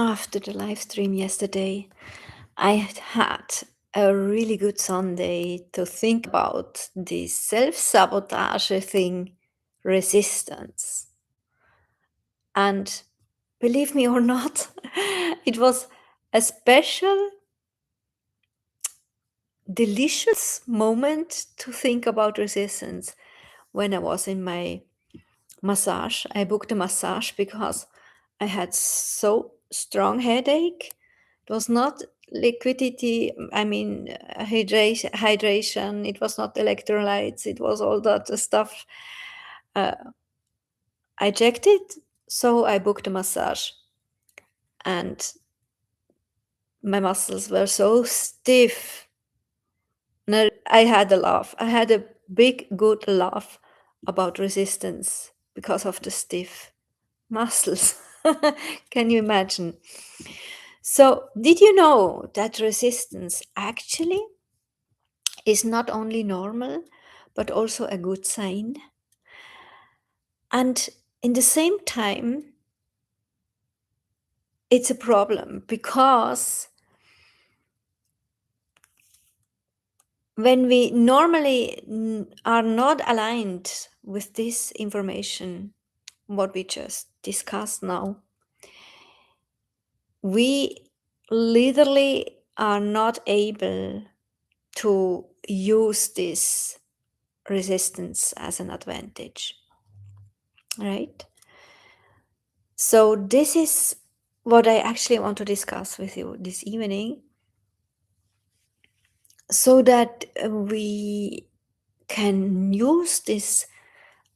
After the live stream yesterday, I had a really good Sunday to think about this self sabotage thing, resistance. And believe me or not, it was a special, delicious moment to think about resistance when I was in my massage. I booked a massage because I had so strong headache. It was not liquidity, hydration. It was not electrolytes. It was all that stuff. Uh, I checked it, so I booked a massage, and my muscles were so stiff. And I had a laugh. I had a big, good laugh about resistance because of the stiff muscles. Can you imagine? So, did you know that resistance actually is not only normal, but also a good sign? And in the same time, it's a problem because when we normally are not aligned with this information, what we just discussed now, we literally are not able to use this resistance as an advantage, right? So, this is what I actually want to discuss with you this evening so that we can use this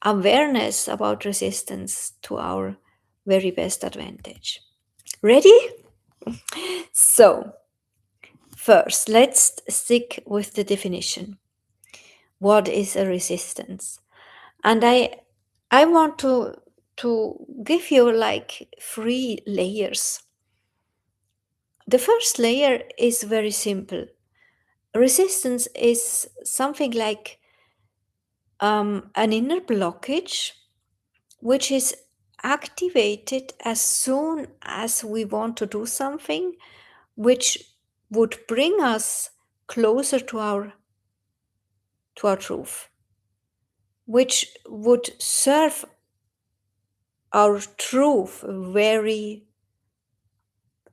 awareness about resistance to our very best advantage. Ready? So, first, let's stick with the definition. What is a resistance? And I want to give you like 3 layers. The first layer is very simple. Resistance is something like an inner blockage which is activated as soon as we want to do something which would bring us closer to our truth, which would serve our truth very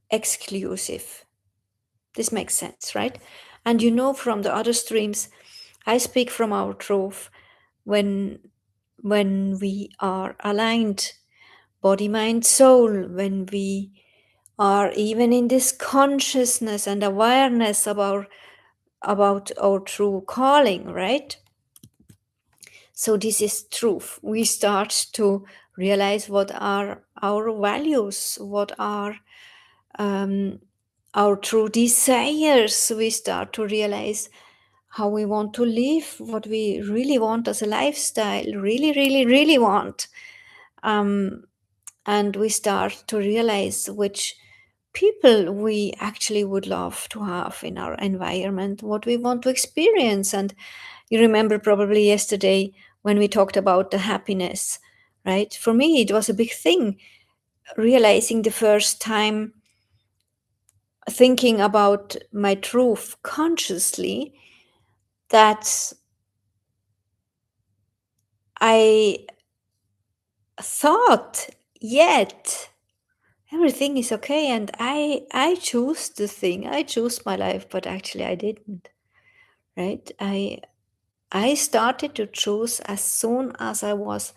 exclusive. This makes sense, right? And you know, from the other streams, I speak from our truth when we are aligned, body, mind, soul, when we are even in this consciousness and awareness about our true calling, right? So this is truth. We start to realize what are our values, what are our true desires. We start to realize how we want to live, what we really want as a lifestyle, really, really, really want. And we start to realize which people we actually would love to have in our environment, what we want to experience. And you remember probably yesterday when we talked about the happiness, right? For me, it was a big thing, realizing the first time, thinking about my truth consciously, that I thought, yet everything is okay, and I choose the thing, I choose my life, but actually I didn't, right? I started to choose as soon as I was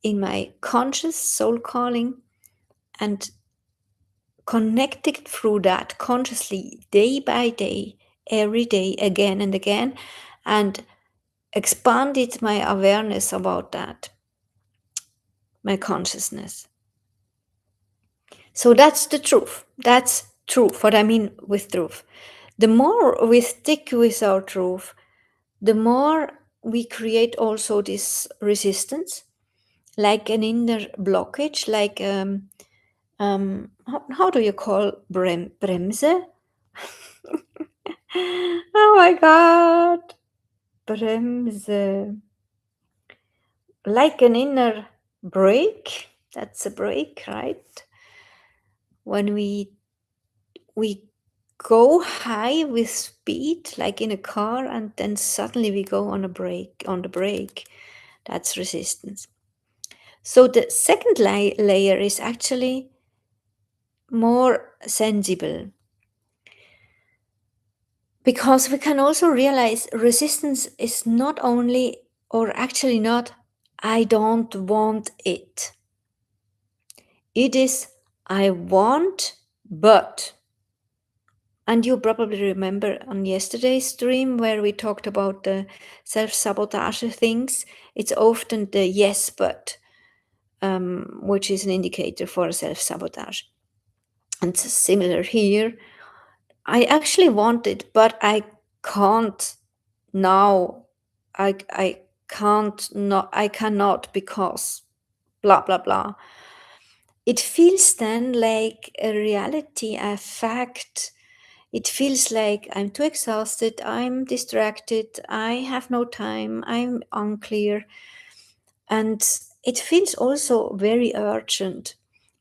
in my conscious soul calling and connected through that consciously, day by day, every day, again and again, and expanded my awareness about that, my consciousness. So that's the truth. That's truth. What I mean with truth. The more we stick with our truth, the more we create also this resistance, like an inner blockage, like how do you call bremse? Oh my God, bremse, like an inner brake. That's a brake, right? when we go high with speed, like in a car, and then suddenly we go on the brake. That's resistance. So the second layer is actually more sensible, because we can also realize resistance is not only, or actually not, I don't want it. It is I want, but. And you probably remember on yesterday's stream where we talked about the self-sabotage things. It's often the yes, but, which is an indicator for self-sabotage. And similar here. I actually want it, but I can't now. I can't not. I cannot because blah blah blah. It feels then like a reality, a fact. It feels like I'm too exhausted, I'm distracted, I have no time, I'm unclear. And it feels also very urgent,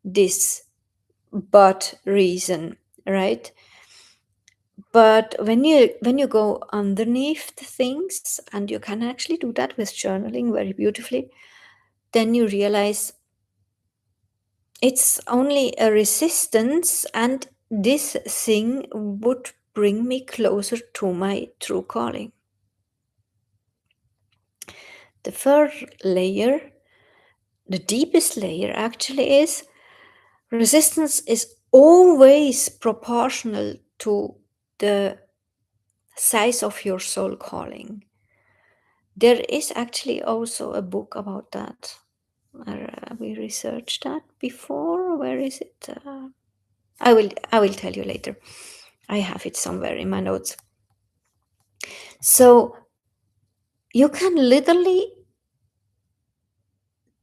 this but reason, right? But when you go underneath the things, and you can actually do that with journaling very beautifully, then you realize it's only a resistance, and this thing would bring me closer to my true calling. The third layer, the deepest layer actually, is resistance is always proportional to the size of your soul calling. There is actually also a book about that. We researched that before. Where is it? I will tell you later. I have it somewhere in my notes. So you can literally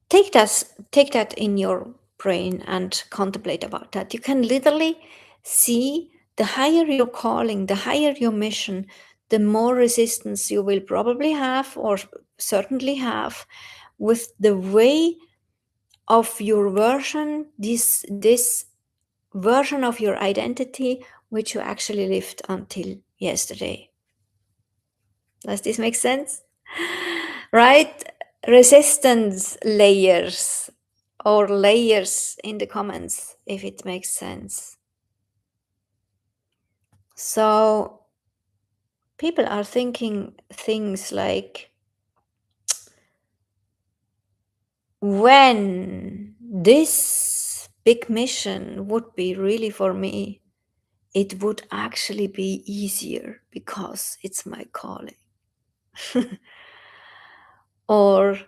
take that in your brain and contemplate about that. You can literally see the higher your calling, the higher your mission, the more resistance you will probably have, or certainly have, with the way of your version, this version of your identity which you actually lived until yesterday. Does this make sense? Right? Resistance layers, or layers in the comments if it makes sense. So people are thinking things like, when this big mission would be really for me, it would actually be easier because it's my calling. Or,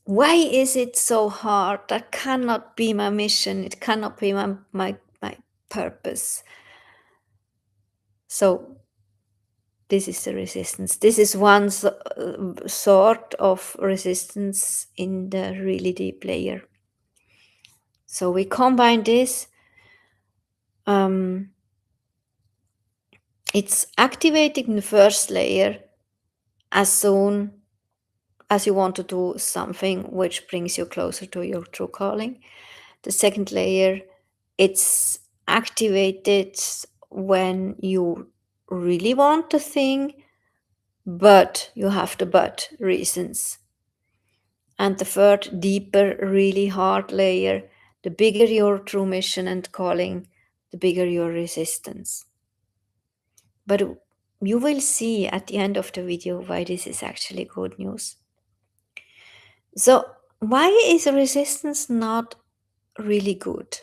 why is it so hard? That cannot be my mission. It cannot be my purpose. So this is the resistance. This is one sort of resistance in the really deep layer. So we combine this. It's activating the first layer as soon as you want to do something which brings you closer to your true calling. The second layer, it's activated when you really want the thing, but you have the but reasons. And the third, deeper, really hard layer, the bigger your true mission and calling, the bigger your resistance. But you will see at the end of the video why this is actually good news. So why is resistance not really good?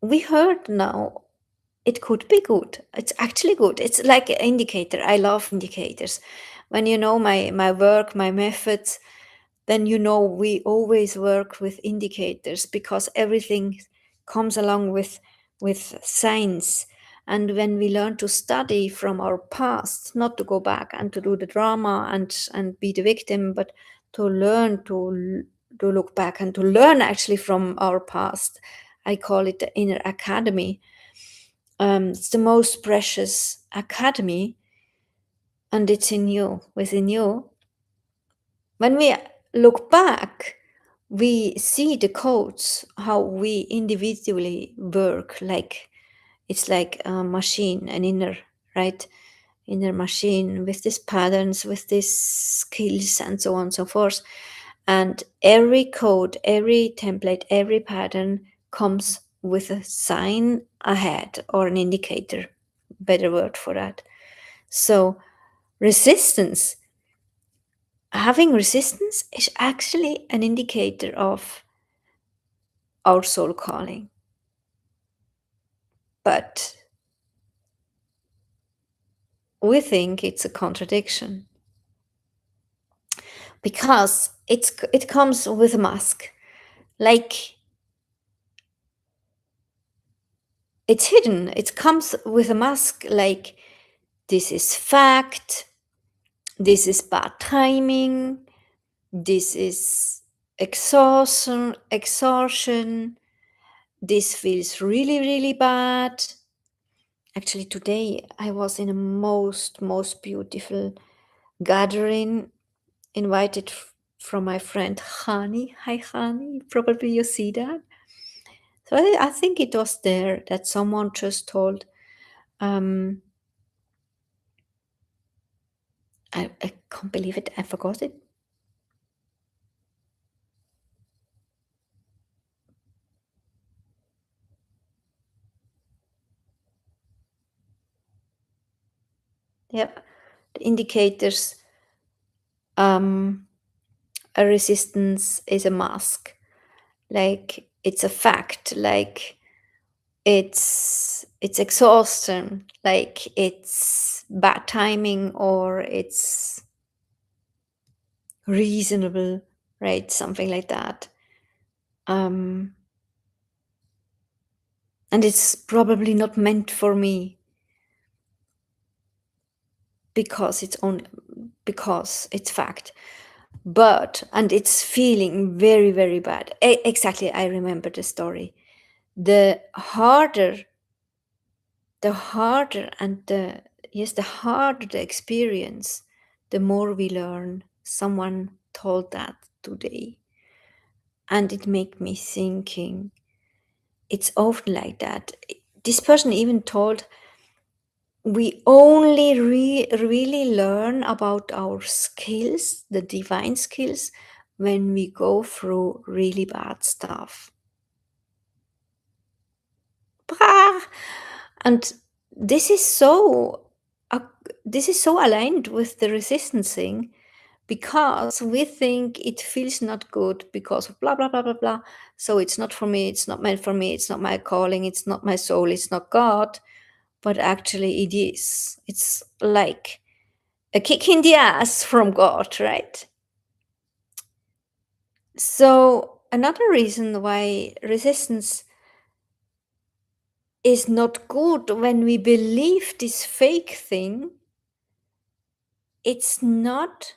We heard now it could be good. It's actually good. It's like an indicator. I love indicators. When you know my work, my methods, then you know we always work with indicators, because everything comes along with signs. And when we learn to study from our past, not to go back and to do the drama and be the victim, but to learn to look back and to learn actually from our past. I call it the inner academy. It's the most precious academy, and it's in you, within you. When we look back, we see the codes, how we individually work, like it's like a machine, an inner, right? Inner machine with these patterns, with these skills, and so on and so forth. And every code, every template, every pattern comes with a sign ahead or an indicator, better word for that. So, resistance, having resistance is actually an indicator of our soul calling. But we think it's a contradiction because it comes with a mask. Like it's hidden. It comes with a mask like this is fact, this is bad timing, this is exhaustion, this feels really, really bad. Actually, today I was in a most beautiful gathering, invited from my friend Hani. Hi, Hani. Probably you see that. So I think it was there that someone just told, um, I can't believe it, I forgot it. Yep. The indicators, um, a resistance is a mask. Like it's a fact, like it's exhaustion, like it's bad timing, or it's reasonable, right? Something like that. Um, and it's probably not meant for me because because it's fact. But and it's feeling very, very bad. Exactly, I remember the story. The harder, and the harder the experience, the more we learn. Someone told that today, and it made me thinking. It's often like that. This person even told we only really learn about our skills, the divine skills, when we go through really bad stuff. Bah! And this is so uh, this is so aligned with the resistance thing, because we think it feels not good because of blah blah blah blah blah. So it's not for me, it's not meant for me, it's not my calling, it's not my soul, it's not God. But actually it is. It's like a kick in the ass from God, right? So another reason why resistance is not good, when we believe this fake thing, it's not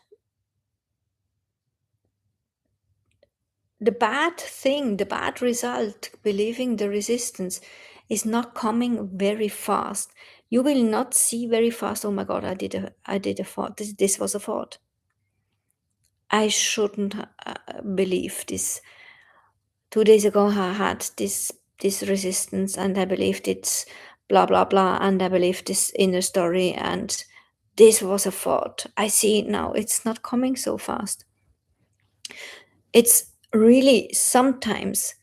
the bad thing, the bad result. Believing the resistance is not coming very fast. You will not see very fast, oh my God, I did a thought, this was a thought, I shouldn't believe this. 2 days ago I had this resistance, and I believed it's blah blah blah, and I believed this inner story, and this was a thought. I see it now. It's not coming so fast. It's really sometimes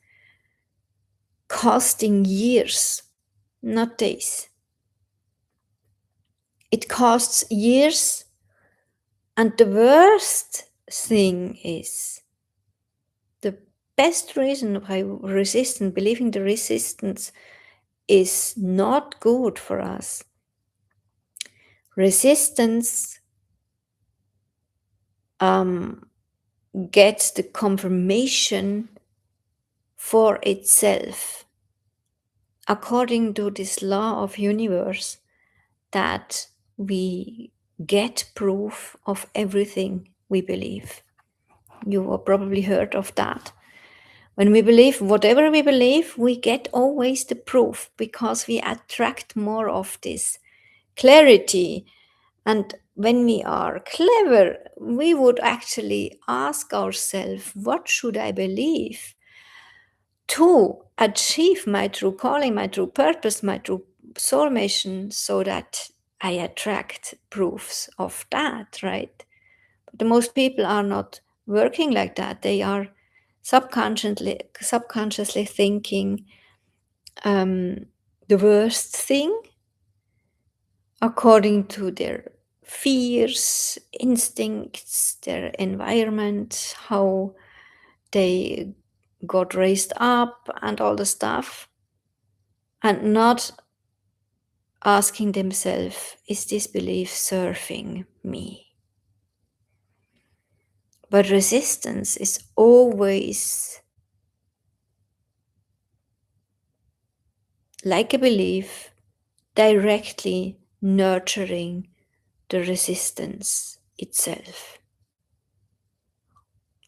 costing years, not days. It costs years, and the worst thing is the best reason why resistance, believing the resistance is not good for us. Resistance gets the confirmation for itself according to this law of universe, that we get proof of everything we believe. You have probably heard of that. When we believe whatever we believe, we get always the proof, because we attract more of this clarity. And when we are clever, we would actually ask ourselves, what should I believe to achieve my true calling, my true purpose, my true soul mission, so that I attract proofs of that, right? But the most people are not working like that. They are subconsciously thinking um, the worst thing according to their fears, instincts, their environment, how they got raised up, and all the stuff, and not asking themselves, is this belief serving me? But resistance is always like a belief directly nurturing the resistance itself.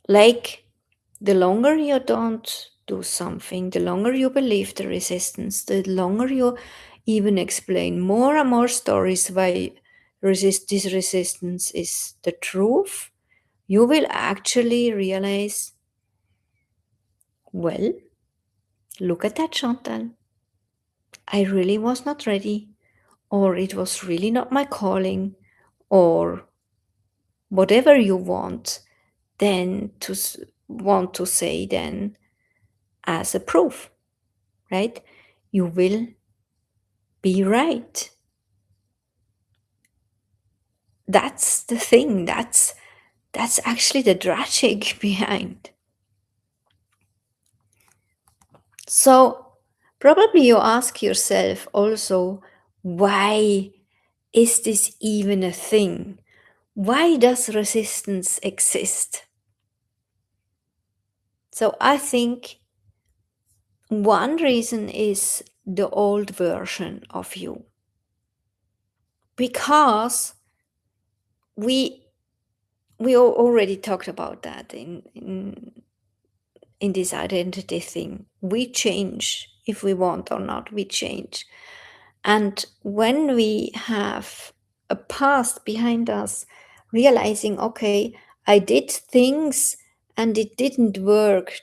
Like, the longer you don't do something, the longer you believe the resistance, the longer you even explain more and more stories why this resistance is the truth, you will actually realize, well, look at that, Chantal. I really was not ready, or it was really not my calling, or whatever you want then to want to say then as a proof, right? You will be right. That's the thing. That's actually the tragic behind. So probably you ask yourself also, why is this even a thing? Why does resistance exist? So I think one reason is the old version of you. Because we already talked about that in this identity thing. We change if we want or not, we change. And when we have a past behind us, realizing, okay, I did things and it didn't work,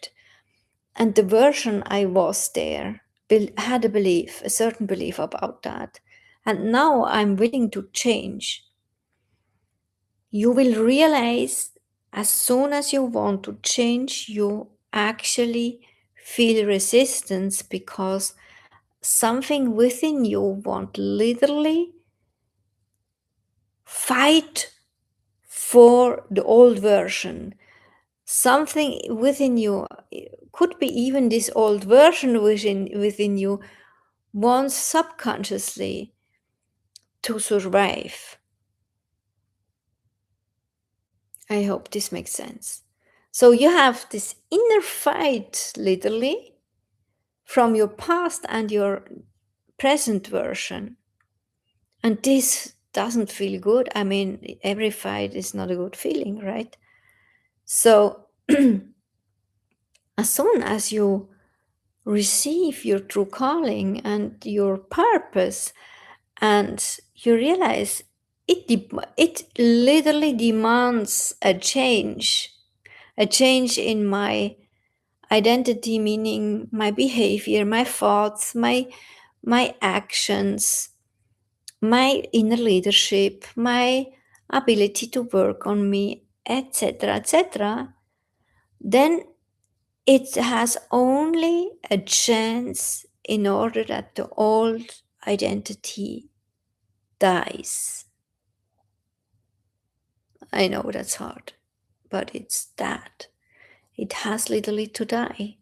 and the version I was there had a belief, a certain belief about that, and now I'm willing to change. You will realize as soon as you want to change, you actually feel resistance because something within you want literally fight for the old version. Something within you, could be even this old version within you, wants subconsciously to survive. I hope this makes sense. So you have this inner fight, literally, from your past and your present version. And this doesn't feel good. I mean, every fight is not a good feeling, right? So as soon as you receive your true calling and your purpose, and you realize it literally demands a change in my identity, meaning my behavior, my thoughts, my actions, my inner leadership, my ability to work on me, etc., etc., then it has only a chance in order that the old identity dies. I know that's hard, but it's that. It has literally to die.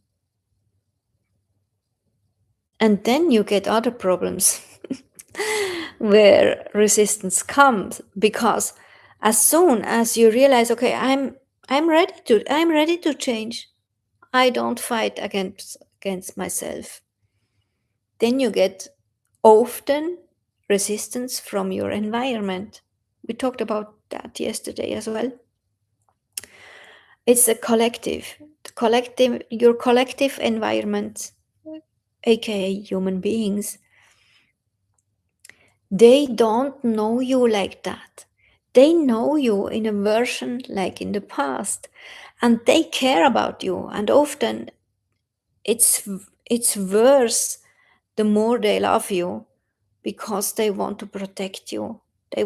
And then you get other problems where resistance comes, because as soon as you realize, okay, I'm ready to change. I don't fight against myself. Then you get often resistance from your environment. We talked about that yesterday as well. It's a your collective environment, aka human beings. They don't know you like that. They know you in a version like in the past, and they care about you. And often it's worse the more they love you, because they want to protect you. They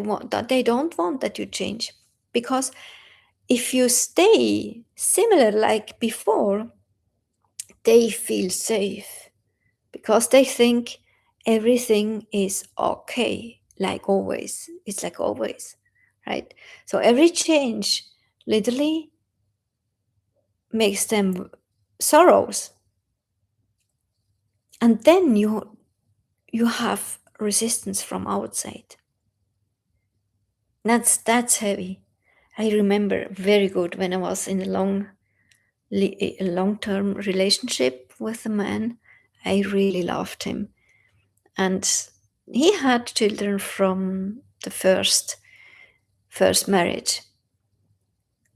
don't want that you change, because if you stay similar like before, they feel safe, because they think everything is okay, like always. It's like always, right? So every change literally makes them sorrows. And then you have resistance from outside. That's heavy. I remember very good when I was in a long-term relationship with a man. I really loved him, and he had children from the first marriage.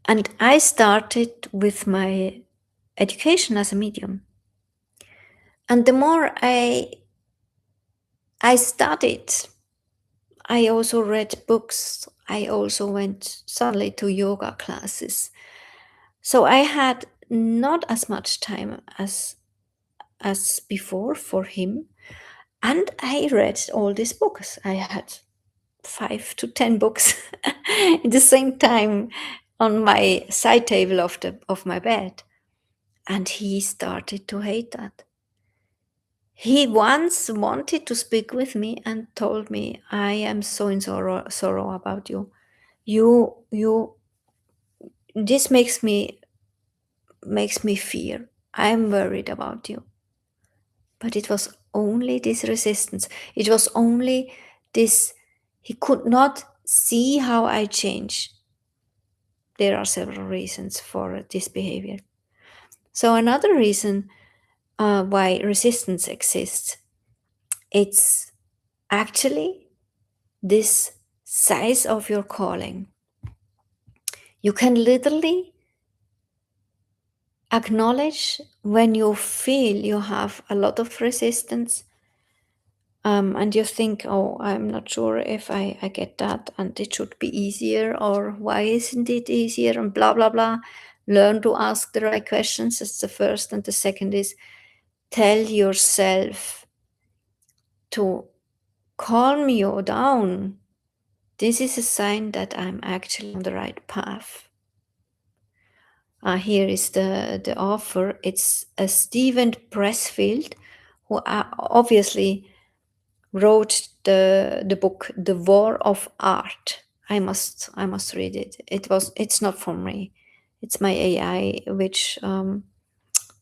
And I started with my education as a medium. And the more I studied, I also read books. I also went suddenly to yoga classes. So I had not as much time as before for him. And I read all these books. I had 5 to 10 books at the same time on my side table of my bed. And he started to hate that. He once wanted to speak with me and told me, I am so in sorrow about you. You this makes me fear. I'm worried about you. But it was only this resistance. It was only this, he could not see how I change. There are several reasons for this behavior. So another reason why resistance exists, it's actually this size of your calling. You can literally acknowledge when you feel you have a lot of resistance, and you think, oh, I'm not sure if I get that, and it should be easier, or why isn't it easier, and blah, blah, blah. Learn to ask the right questions. That's the first. And the second is tell yourself to calm you down. This is a sign that I'm actually on the right path. Here is the author. It's a Stephen Pressfield, who obviously wrote the book The War of Art. I must read it. It's not for me. It's my AI which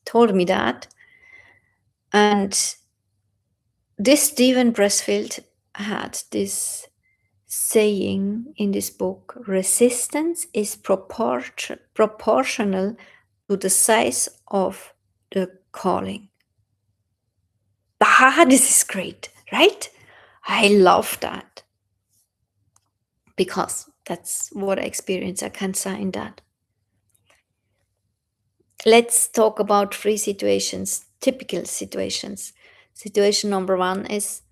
told me that. And this Stephen Pressfield had this saying in this book: resistance is proportional to the size of the calling. This is great, right? I love that, because that's what I experience. I can sign that. Let's talk about 3 situations, typical situations. Situation number 1 is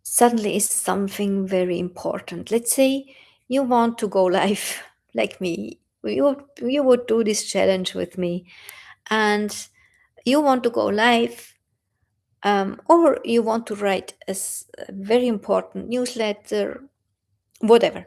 suddenly is something very important. Let's say you want to go live like me. You would do this challenge with me, and you want to go live, or you want to write a very important newsletter, whatever.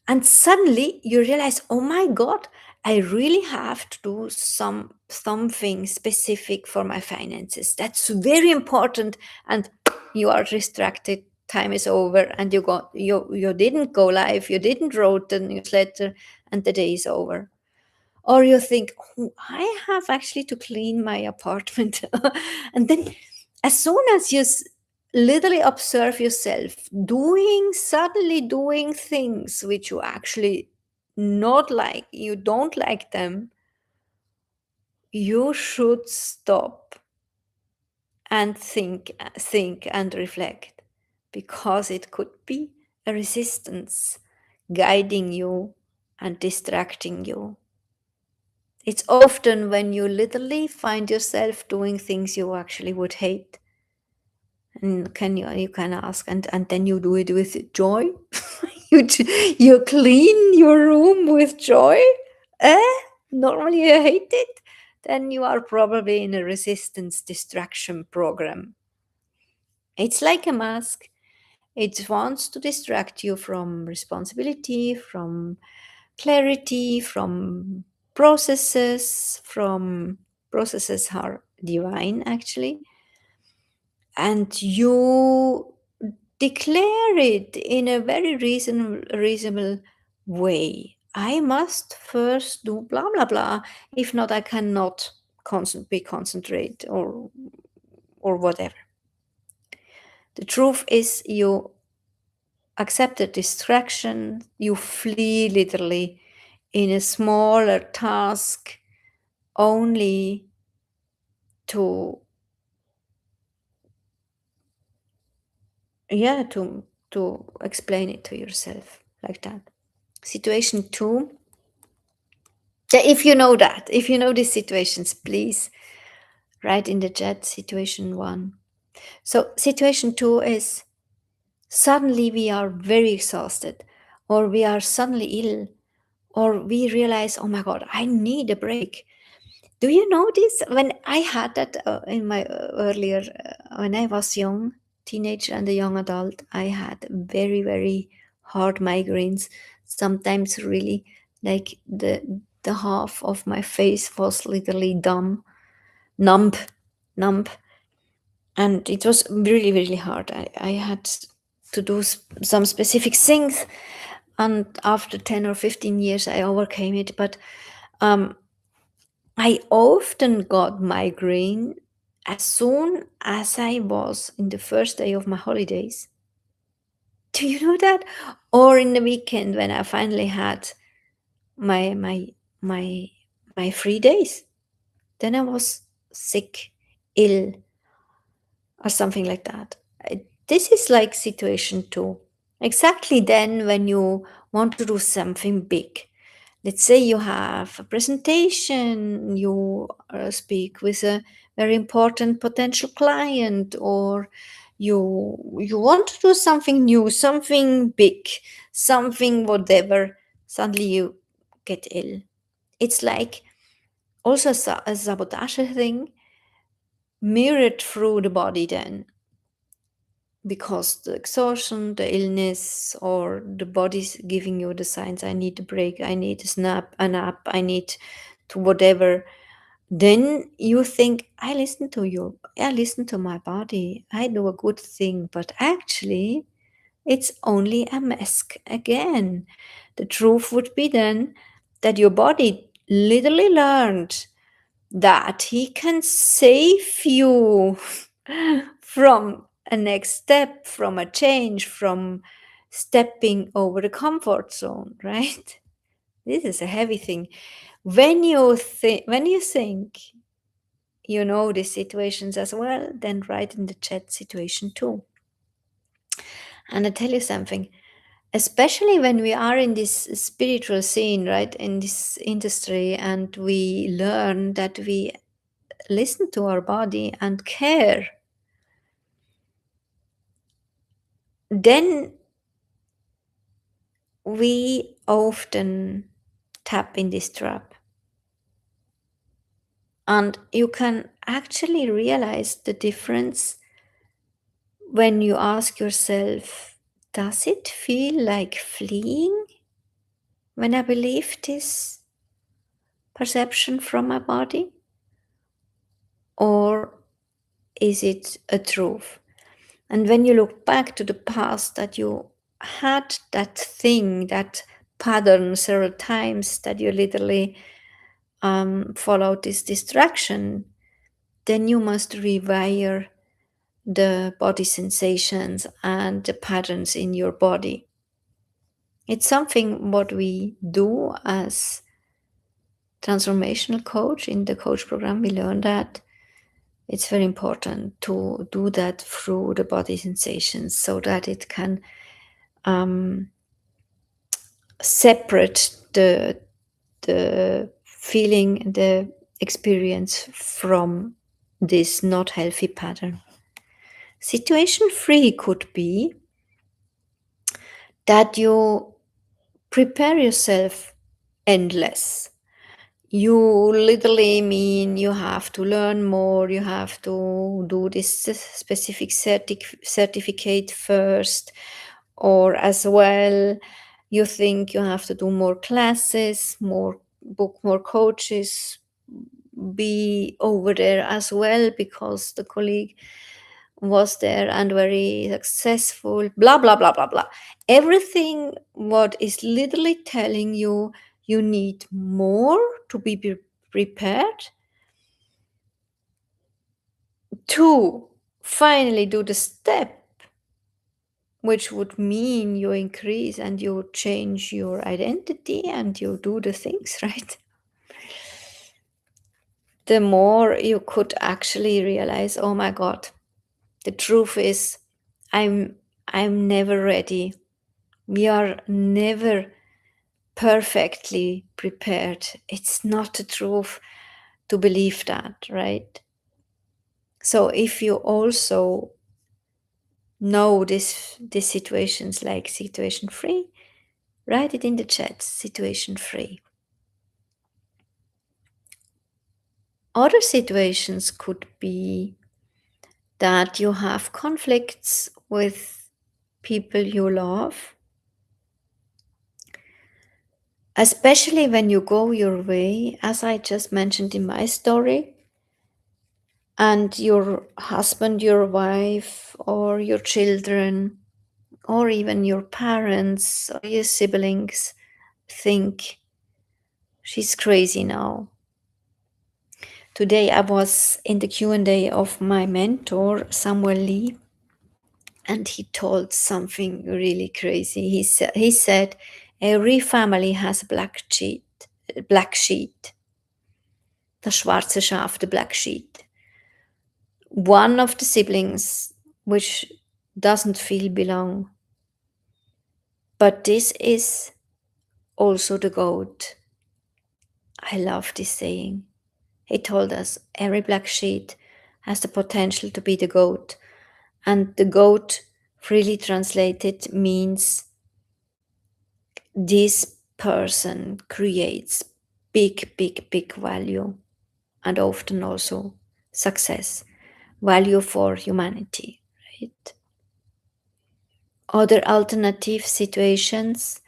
And suddenly you realize, oh my God, I really have to do something specific for my finances. That's very important. And you are distracted. Time is over, and you didn't go live, you didn't wrote the newsletter, and the day is over. Or you think, oh, I have actually to clean my apartment. And then as soon as you literally observe yourself suddenly doing things which you actually not like, you don't like them, you should stop and think and reflect, because it could be a resistance guiding you and distracting you. It's often when you literally find yourself doing things you actually would hate. And you can ask, and then you do it with joy. you clean your room with joy? Normally you hate it? Then you are probably in a resistance distraction program. It's like a mask. It wants to distract you from responsibility, from clarity, from processes are divine actually, and you declare it in a very reasonable way. I must first do blah blah blah. If not, I cannot concentrate or whatever. The truth is, you accept the distraction. You flee literally in a smaller task only to to explain it to yourself like that. Situation 2. Yeah, if you know these situations, please write in the chat situation 1. So situation 2 is suddenly we are very exhausted, or we are suddenly ill, or we realize, oh my god, I need a break. Do you know this? When I had that in my earlier, when I was young, teenager and a young adult, I had very, very hard migraines. Sometimes really like the half of my face was literally numb, numb. And it was really, really hard. I had to do some specific things. And after 10 or 15 years, I overcame it. But I often got migraine as soon as I was in the first day of my holidays. Do you know that? Or in the weekend when I finally had my my my my free days. Then I was sick, ill, or something like that. This is like situation 2. Exactly then when you want to do something big. Let's say you have a presentation, you speak with a very important potential client, or you want to do something new, something big, something whatever. Suddenly you get ill. It's like also a sabotage thing mirrored through the body then, because the exhaustion, the illness, or the body's giving you the signs, I need a break, I need a nap, I need to whatever. Then you think, I listen to my body, I do a good thing, but actually it's only a mask again. The truth would be then that your body literally learned that he can save you from a next step, from a change, from stepping over the comfort zone, right? This is a heavy thing. When you think you know these situations as well, then write in the chat situation 2. And I tell you something, especially when we are in this spiritual scene, right, in this industry, and we learn that we listen to our body and care, then we often tap in this trap. And you can actually realize the difference when you ask yourself, does it feel like fleeing when I believe this perception from my body? Or is it a truth? And when you look back to the past, that you had that thing, that pattern several times, that you literally followed this distraction, then you must rewire the body sensations and the patterns in your body. It's something what we do as transformational coach in the coach program. We learn that it's very important to do that through the body sensations, so that it can separate the feeling, the experience from this not healthy pattern. Situation 3 could be that you prepare yourself endless. You literally mean you have to learn more, you have to do this specific certificate first, or as well, you think you have to do more classes, more book more coaches, be over there as well because the colleague was there and very successful, blah blah blah blah blah. Everything what is literally telling you you need more to be prepared to finally do the step, which would mean you increase and you change your identity and you do the things, right? The more you could actually realize, oh my God, the truth is I'm I'm never ready. We are never perfectly prepared. It's not the truth to believe that, right? So if you also know this situations like situation free, write it in the chat, situation free. Other situations could be that you have conflicts with people you love, especially when you go your way, as I just mentioned in my story, and your husband, your wife, or your children, or even your parents or your siblings think she's crazy now. Today I was in the Q&A of my mentor, Samuel Lee, and he told something really crazy. He said, every family has a black sheet. Das schwarze Schaf, the black sheet. One of the siblings which doesn't feel belong. But this is also the goat. I love this saying. He told us every black sheep has the potential to be the goat. And the goat, freely translated, means this person creates big value and often also success, value for humanity, right? Other alternative situations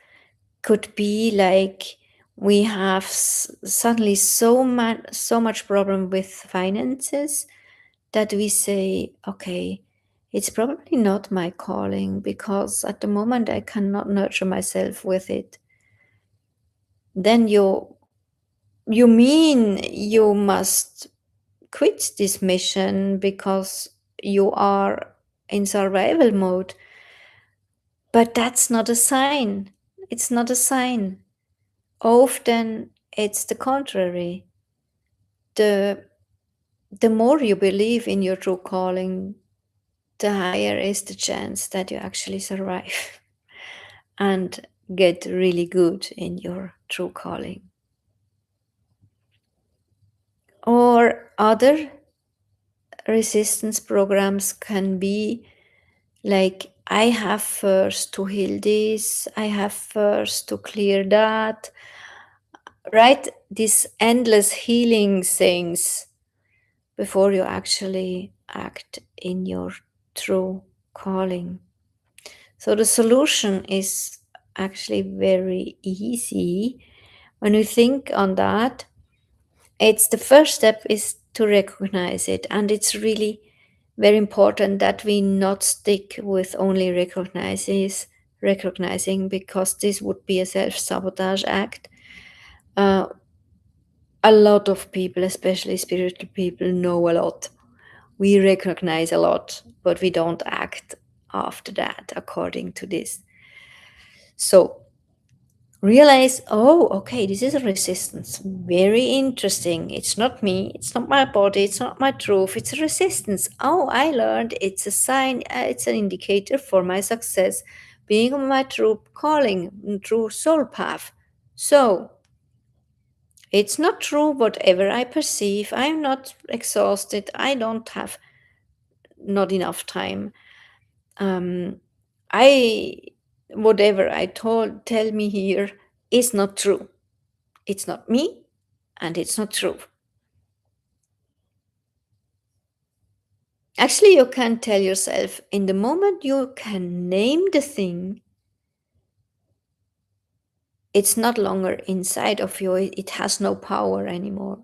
could be like we have suddenly so much problem with finances that we say, okay, it's probably not my calling because at the moment I cannot nurture myself with it. Then you mean you must quit this mission because you are in survival mode. But that's not a sign. It's not a sign. Often it's the contrary. The the more you believe in your true calling, the higher is the chance that you actually survive and get really good in your true calling. Or other resistance programs can be like, I have first to heal this, I have first to clear that, right? These endless healing things before you actually act in your true calling. So the solution is actually very easy. When you think on that, it's the first step is to recognize it. And it's really very important that we not stick with only recognizing, because this would be a self-sabotage act. A lot of people, especially spiritual people, know a lot. We recognize a lot, but we don't act after that according to this. So realize, oh, okay, this is a resistance. Very interesting. It's not me, it's not my body, it's not my truth, it's a resistance. Oh, I learned it's a sign, it's an indicator for my success, being on my true calling, true soul path. So it's not true whatever I perceive. I'm not exhausted. I don't have not enough time. I whatever I tell me here is not true. It's not me, and it's not true. Actually, you can tell yourself in the moment you can name the thing, it's not longer inside of you, it has no power anymore.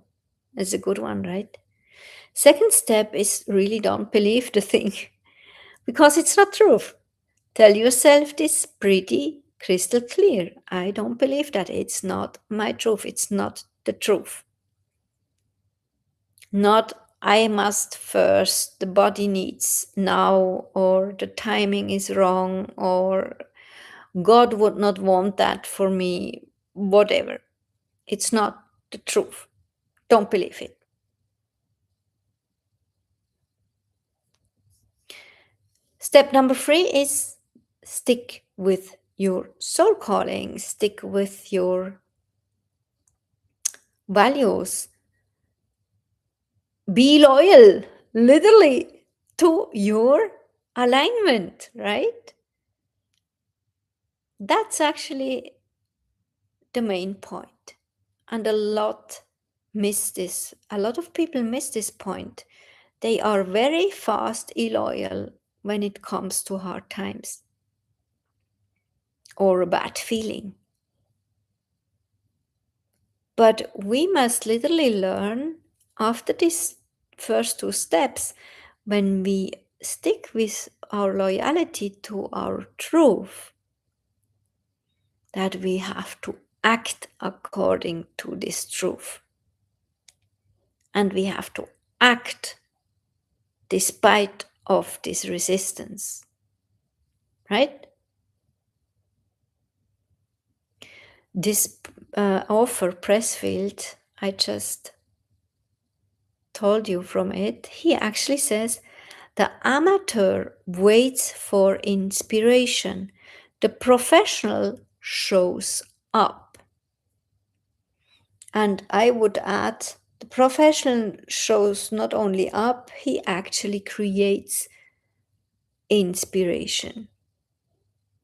That's a good one, right? Second step is really don't believe the thing because it's not true. Tell yourself this pretty crystal clear. I don't believe that. It's not my truth. It's not the truth. Not I must first, the body needs now, or the timing is wrong, or God would not want that for me, whatever. It's not the truth. Don't believe it. Step number 3 is stick with your soul calling, stick with your values. Be loyal, literally, to your alignment, right? That's actually the main point. And a lot of people miss this point. They are very fast illoyal when it comes to hard times or a bad feeling. But we must literally learn after these first 2 steps, when we stick with our loyalty to our truth, that we have to act according to this truth. And we have to act despite of this resistance, right? This author Pressfield, I just told you from it, he actually says the amateur waits for inspiration, the professional shows up. And I would add, the professional shows not only up, he actually creates inspiration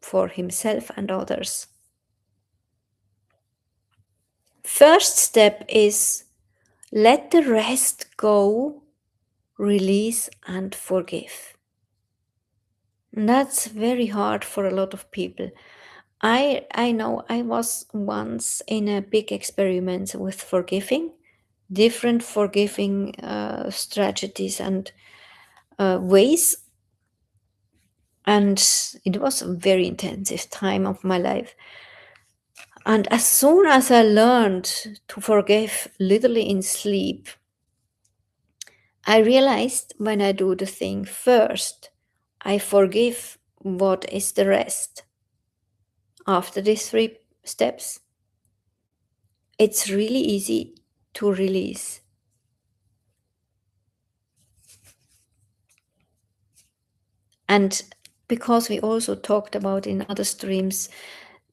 for himself and others. First step is let the rest go, release and forgive. And that's very hard for a lot of people. I know I was once in a big experiment with forgiving, different forgiving strategies and ways. And it was a very intensive time of my life. And as soon as I learned to forgive literally in sleep, I realized when I do the thing first, I forgive what is the rest. After these 3 steps, it's really easy to release. And because we also talked about in other streams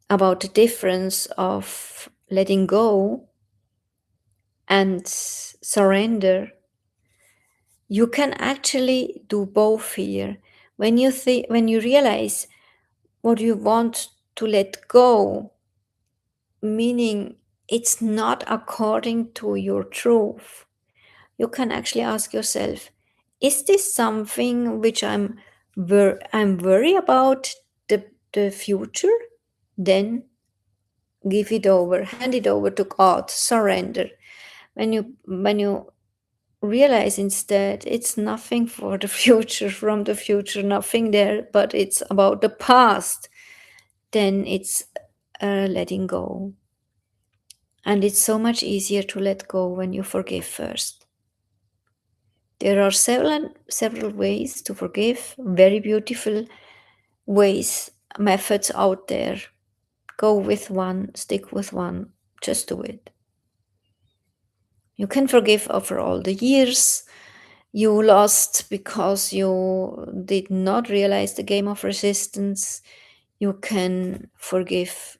about the difference of letting go and surrender, you can actually do both here. When you realize what you want to let go, meaning it's not according to your truth, you can actually ask yourself, is this something which I'm worried about the future? Then give it over, hand it over to God, surrender. When you realize instead it's nothing for the future, from the future, nothing there, but it's about the past, then it's letting go. And it's so much easier to let go when you forgive first. There are several ways to forgive, very beautiful ways, methods out there. Go with one, stick with one, just do it. You can forgive over all the years you lost because you did not realize the game of resistance. You can forgive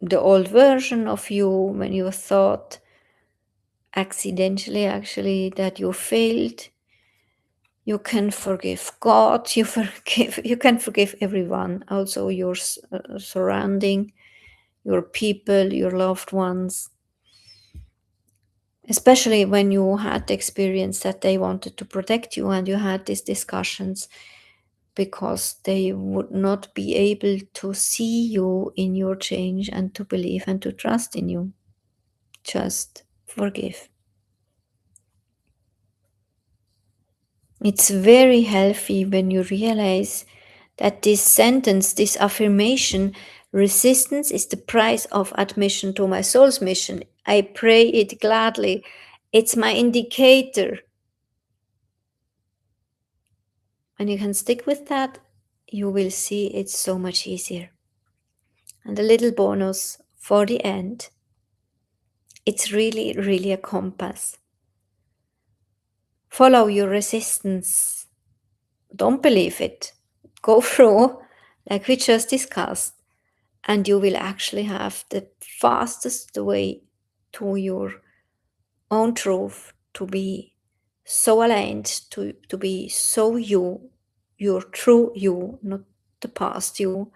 the old version of you when you thought accidentally actually that you failed. You can forgive God, you can forgive everyone, also your surrounding, your people, your loved ones. Especially when you had the experience that they wanted to protect you and you had these discussions because they would not be able to see you in your change and to believe and to trust in you. Just forgive. It's very healthy when you realize that this sentence, this affirmation, resistance is the price of admission to my soul's mission. I pray it gladly. It's my indicator. And you can stick with that, you will see it's so much easier. And a little bonus for the end. It's really, really a compass. Follow your resistance. Don't believe it. Go through, like we just discussed, and you will actually have the fastest way to your own truth, to be so aligned, to be so you, your true you, not the past you.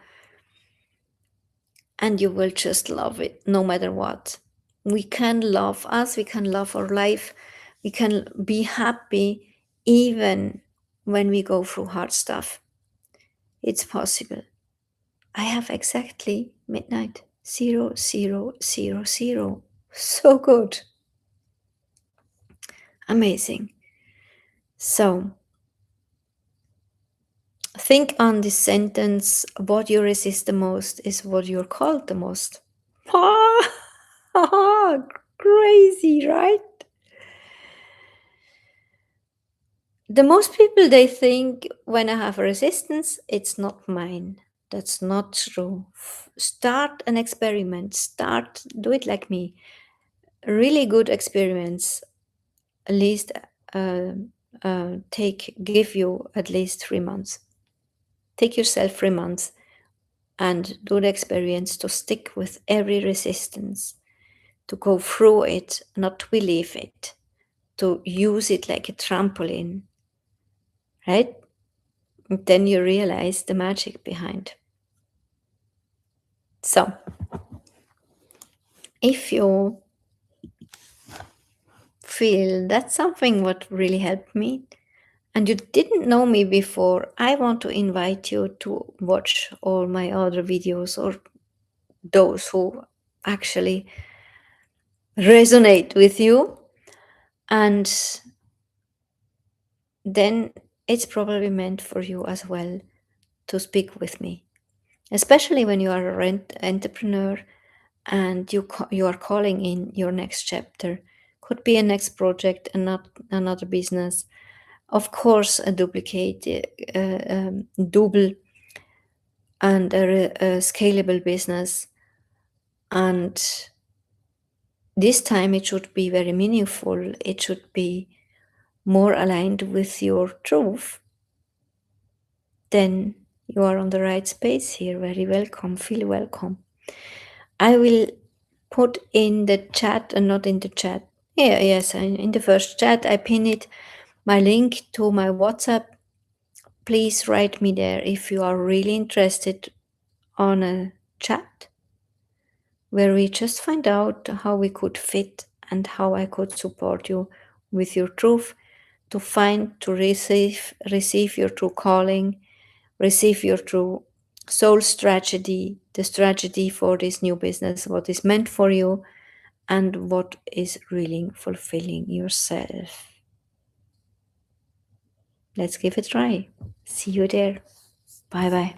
And you will just love it no matter what. We can love us, we can love our life, we can be happy even when we go through hard stuff. It's possible. I have exactly midnight 0000. So good. Amazing. So think on this sentence: what you resist the most is what you're called the most. Crazy, right? The most people, they think when I have a resistance, it's not mine. That's not true. Start an experiment. Do it like me. Really good experiments. At least give you at least 3 months. Take yourself 3 months and do the experience to stick with every resistance, to go through it, not to believe it, to use it like a trampoline, right? And then you realize the magic behind. So, if you feel that's something what really helped me, and you didn't know me before, I want to invite you to watch all my other videos, or those who actually resonate with you. And then it's probably meant for you as well to speak with me, especially when you are an entrepreneur and you are calling in your next chapter. Could be a next project and not another business. Of course, a double and a scalable business. And this time it should be very meaningful. It should be more aligned with your truth. Then you are on the right space here. Very welcome. Feel welcome. I will put in the chat, and not in the chat. Yes, in the first chat, I pin it, my link to my WhatsApp. Please write me there if you are really interested on a chat where we just find out how we could fit and how I could support you with your truth to receive your true calling, receive your true soul strategy, the strategy for this new business, what is meant for you, and what is really fulfilling yourself. Let's give it a try. See you there. Bye bye.